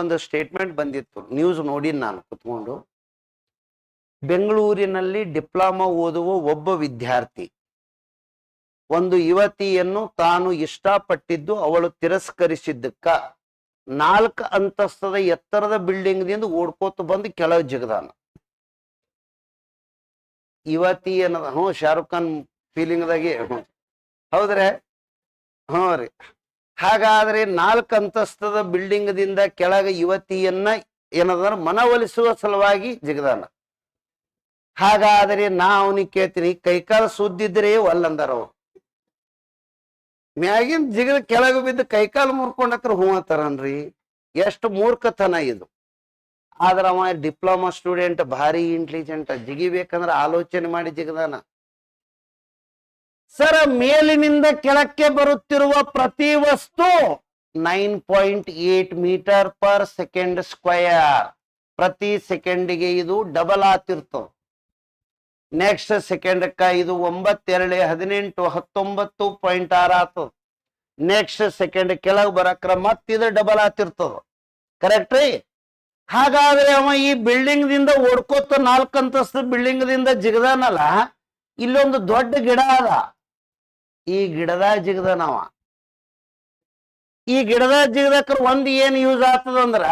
ಒಂದು ಸ್ಟೇಟ್ಮೆಂಟ್ ಬಂದಿತ್ತು, ನ್ಯೂಸ್ ನೋಡಿ ನಾನು ಕುತ್ಕೊಂಡು. ಬೆಂಗಳೂರಿನಲ್ಲಿ ಡಿಪ್ಲೊಮಾ ಓದುವ ಒಬ್ಬ ವಿದ್ಯಾರ್ಥಿ ಒಂದು ಯುವತಿಯನ್ನು ತಾನು ಇಷ್ಟಪಟ್ಟಿದ್ದು ಅವಳು ತಿರಸ್ಕರಿಸಿದ್ದಕ್ಕ 4 ಅಂತಸ್ತದ ಎತ್ತರದ ಬಿಲ್ಡಿಂಗ್ ದಿಂದ ಓಡ್ಕೋತ ಬಂದು ಕೆಳಗೆ ಜಿಗದಾನ. ಯುವತಿ ಅನ್ನದ ಶಾರುಖ್ ಖಾನ್ ಫೀಲಿಂಗ್ ದಾಗೆ ಹೌದ್ರೆ? ರೀ. ಹಾಗಾದ್ರೆ 4 ಅಂತಸ್ತದ ಬಿಲ್ಡಿಂಗ್ ದಿಂದ ಕೆಳಗೆ ಯುವತಿಯನ್ನ ಏನದ ಮನವೊಲಿಸುವ ಸಲುವಾಗಿ ಜಿಗದಾನ. ಹಾಗಾದ್ರೆ ನಾ ಅವನಿಗೆ ಕೇಳ್ತೀನಿ, ಕೈಕಾಲು ಸುದ್ದಿದ್ರೆ ಒಲ್ಲಂದಾರ ಅವ್ರು. ಮ್ಯಾಗಿನ ಜಿಗದ ಕೆಳಗೆ ಬಿದ್ದು ಕೈಕಾಲು ಮುರ್ಕೊಂಡಕ್ರ ಹೂ ಅಂತಾರನ್ರಿ. ಎಷ್ಟು ಮೂರ್ಖತನ ಇದು. ಆದ್ರ ಅವ ಡಿಪ್ಲೊಮಾ ಸ್ಟೂಡೆಂಟ್, ಭಾರಿ ಇಂಟೆಲಿಜೆಂಟ್, ಜಿಗಿಬೇಕಂದ್ರ ಆಲೋಚನೆ ಮಾಡಿ ಜಿಗದಾನ. ಸರ, ಮೇಲಿನಿಂದ ಕೆಳಕ್ಕೆ ಬರುತ್ತಿರುವ ಪ್ರತಿ ವಸ್ತು 9.8 ಮೀಟರ್ ಪರ್ ಸೆಕೆಂಡ್ ಸ್ಕ್ವಯರ್. ಪ್ರತಿ ಸೆಕೆಂಡಿಗೆ ಇದು ಡಬಲ್ ಆತಿರ್ತವ. ನೆಕ್ಸ್ಟ್ ಸೆಕೆಂಡ್ಕ ಇದು 9 2 18 19.6 ಆತದ. ನೆಕ್ಸ್ಟ್ ಸೆಕೆಂಡ್ ಕೆಳಗೆ ಬರಕ್ರ ಮತ್ತಿದು ಡಬಲ್ ಆತಿರ್ತದ. ಕರೆಕ್ಟ್ ರೀ? ಹಾಗಾದ್ರೆ ಅವ ಈ ಬಿಲ್ಡಿಂಗ್ ದಿಂದ ಓಡ್ಕೋತ 4 ಅಂತಸ್ತು ಬಿಲ್ಡಿಂಗ್ ದಿಂದ ಜಿಗದಾನಲ್ಲ, ಇಲ್ಲೊಂದು ದೊಡ್ಡ ಗಿಡ ಅದ. ಈ ಗಿಡದ ಜಿಗದಾನವ. ಈ ಗಿಡದ ಜಿಗದಕ್ರ ಒಂದ್ ಏನ್ ಯೂಸ್ ಆಗ್ತದಂದ್ರ,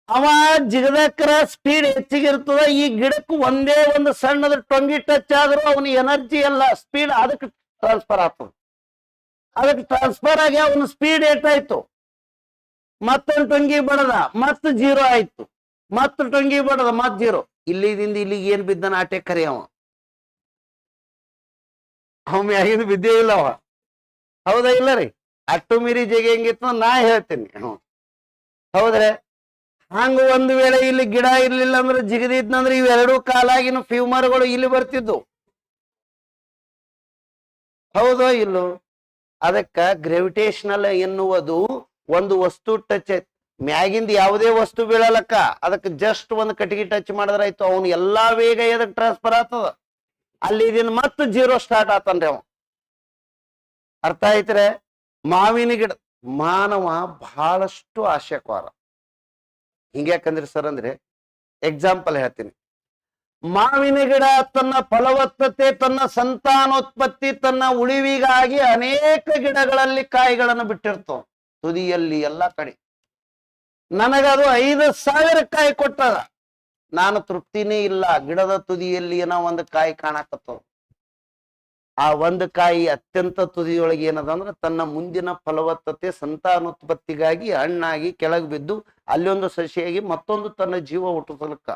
ಅವ ಜಿಗದಕ್ರ ಸ್ಪೀಡ್ ಹೆಚ್ಚಿಗಿರ್ತದ. ಈ ಗಿಡಕ್ಕೆ ಒಂದೇ ಒಂದು ಸಣ್ಣದ ಟೊಂಗಿ ಟಚ್ ಆದ್ರೂ ಅವನ ಎನರ್ಜಿ ಎಲ್ಲ ಸ್ಪೀಡ್ ಅದಕ್ಕೆ ಟ್ರಾನ್ಸ್ಫರ್ ಆಗ್ತದ. ಅದಕ್ಕೆ ಟ್ರಾನ್ಸ್ಫರ್ ಆಗಿ ಅವನ ಸ್ಪೀಡ್ ಏಟಾಯ್ತು, ಮತ್ತೊಂದು ಟೊಂಗಿ ಬಡದ, ಮತ್ 0 ಆಯ್ತು, ಮತ್ತ ಟೊಂಗಿ ಬಡದ, ಮತ್ 0. ಇಲ್ಲಿದಿಂದ ಇಲ್ಲಿಗೆ ಏನ್ ಬಿದ್ದಾನ ಆಟೆ ಕರಿ ಅವ ಮ್ಯಾಗಿಂದ ಬಿದ್ದೇ ಇಲ್ಲ ಅವ. ಹೌದಾ ಇಲ್ಲ ರೀ? ಅಟ್ಟು ಮೀರಿ ಜಗ ಹೆಂಗಿತ್ತು ನಾ ಹೇಳ್ತೀನಿ. ಹೌದ್ರೆ? ಹಂಗ ಒಂದು ವೇಳೆ ಇಲ್ಲಿ ಗಿಡ ಇರ್ಲಿಲ್ಲ ಅಂದ್ರೆ ಜಿಗದಿದ್ನಂದ್ರೆ ಇವೆರಡೂ ಕಾಲಾಗಿನ ಫ್ಯೂಮರ್ಗಳು ಇಲ್ಲಿ ಬರ್ತಿದ್ವು. ಹೌದೋ ಇಲ್ಲೋ? ಅದಕ್ಕ ಗ್ರಾವಿಟೇಷನಲ್ ಎನ್ನುವುದು ಒಂದು ವಸ್ತು ಟಚ್ ಮ್ಯಾಗಿಂದ ಯಾವುದೇ ವಸ್ತು ಬೀಳಲಕ್ಕ, ಅದಕ್ಕೆ ಜಸ್ಟ್ ಒಂದು ಕಟ್ಟಿಗೆ ಟಚ್ ಮಾಡಿದ್ರ ಆಯ್ತು, ಅವನು ಎಲ್ಲಾ ವೇಗ ಎದಕ್ ಟ್ರಾನ್ಸ್ಫರ್ ಆಗ್ತದ. ಅಲ್ಲಿ ಇದನ್ನ ಮತ್ತೆ 0 ಸ್ಟಾರ್ಟ್ ಆತನ್ರಿ ಅವ. ಅರ್ಥ ಆಯ್ತ್ರೆ? ಮಾವಿನ ಗಿಡ ಮಾನವ ಬಹಳಷ್ಟು ಆಶಯಕಾರ. ಹಿಂಗ್ಯಾಕಂದ್ರಿ ಸರ್ ಅಂದ್ರೆ, ಎಕ್ಸಾಂಪಲ್ ಹೇಳ್ತೀನಿ. ಮಾವಿನ ಗಿಡ ತನ್ನ ಫಲವತ್ತತೆ, ತನ್ನ ಸಂತಾನೋತ್ಪತ್ತಿ, ತನ್ನ ಉಳಿವಿಗಾಗಿ ಅನೇಕ ಗಿಡಗಳಲ್ಲಿ ಕಾಯಿಗಳನ್ನು ಬಿಟ್ಟಿರ್ತವ ತುದಿಯಲ್ಲಿ ಎಲ್ಲ ಕಡೆ. ನನಗದು 5,000 ಕಾಯಿ ಕೊಟ್ಟದ. ನಾನು ತೃಪ್ತಿನೇ ಇಲ್ಲ. ಗಿಡದ ತುದಿಯಲ್ಲಿ ಏನೋ ಒಂದು ಕಾಯಿ ಕಾಣಕತ್ತವ. ಆ ಒಂದು ಕಾಯಿ ಅತ್ಯಂತ ತುದಿಯೊಳಗೆ ಏನದ ಅಂದ್ರೆ ತನ್ನ ಮುಂದಿನ ಫಲವತ್ತತೆ, ಸಂತಾನೋತ್ಪತ್ತಿಗಾಗಿ ಹಣ್ಣಾಗಿ ಕೆಳಗೆ ಬಿದ್ದು ಅಲ್ಲೊಂದು ಸಸಿಯಾಗಿ ಮತ್ತೊಂದು ತನ್ನ ಜೀವ ಹುಟ್ಟಿಸಲಕ್ಕ.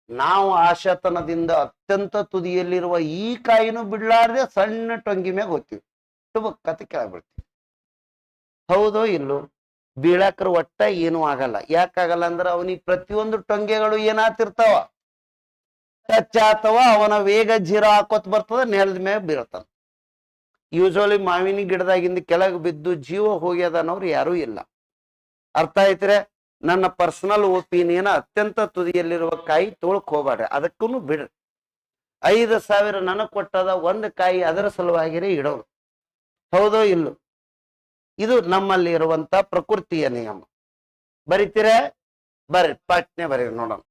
ನಾವು ಆಶಾತನದಿಂದ ಅತ್ಯಂತ ತುದಿಯಲ್ಲಿರುವ ಈ ಕಾಯಿನೂ ಬಿಡ್ಲಾರ್ದೆ ಸಣ್ಣ ಟೊಂಗಿ ಮ್ಯಾಗ ಹೋಗ್ತೀವಿ, ಟುಬಕ್ಕತ್ತ ಕೆಳಗೆ ಬೀಳ್ತೀವಿ. ಹೌದೋ ಇಲ್ಲೋ? ಬೀಳಕ್ರ ಒಟ್ಟ ಏನೂ ಆಗಲ್ಲ. ಯಾಕಾಗಲ್ಲ ಅಂದ್ರೆ ಅವನಿಗೆ ಪ್ರತಿಯೊಂದು ಟೊಂಗೆಗಳು ಏನಾತಿರ್ತಾವ, ಟಚ್ ಆತವ. ಅವನ ವೇಗ 0 ಹಾಕೋತ್ ಬರ್ತದ, ನೆಲದ ಮ್ಯಾಗ ಬೀಳ್ತಾನ. ಯೂಶಲಿ ಮಾವಿನ ಗಿಡದಾಗಿಂದ ಕೆಳಗೆ ಬಿದ್ದು ಜೀವ ಹೋಗ್ಯದನ್ನೋರು ಯಾರೂ ಇಲ್ಲ. ಅರ್ಥ ಆಯ್ತ್ರೆ? ನನ್ನ ಪರ್ಸನಲ್ ಒಪಿನಿಯನ್, ಅತ್ಯಂತ ತುದಿಯಲ್ಲಿರುವ ಕಾಯಿ ತೋಳಕ್ ಹೋಗ್ಬೇಡ್ರಿ, ಅದಕ್ಕೂ ಬಿಡ್ರಿ. 5,000 ನನಗ್ ಕೊಟ್ಟದ, ಒಂದು ಕಾಯಿ ಅದರ ಸಲುವಾಗಿರೇ ಇಡೋದು. ಹೌದೋ ಇಲ್ಲೋ? ಇದು ನಮ್ಮಲ್ಲಿ ಇರುವಂತ ಪ್ರಕೃತಿಯ ನಿಯಮ. ಬರಿತೀರ? ಬರ್ರಿ, ಪಟ್ನೆ ಬರೀ ನೋಡೋಣ.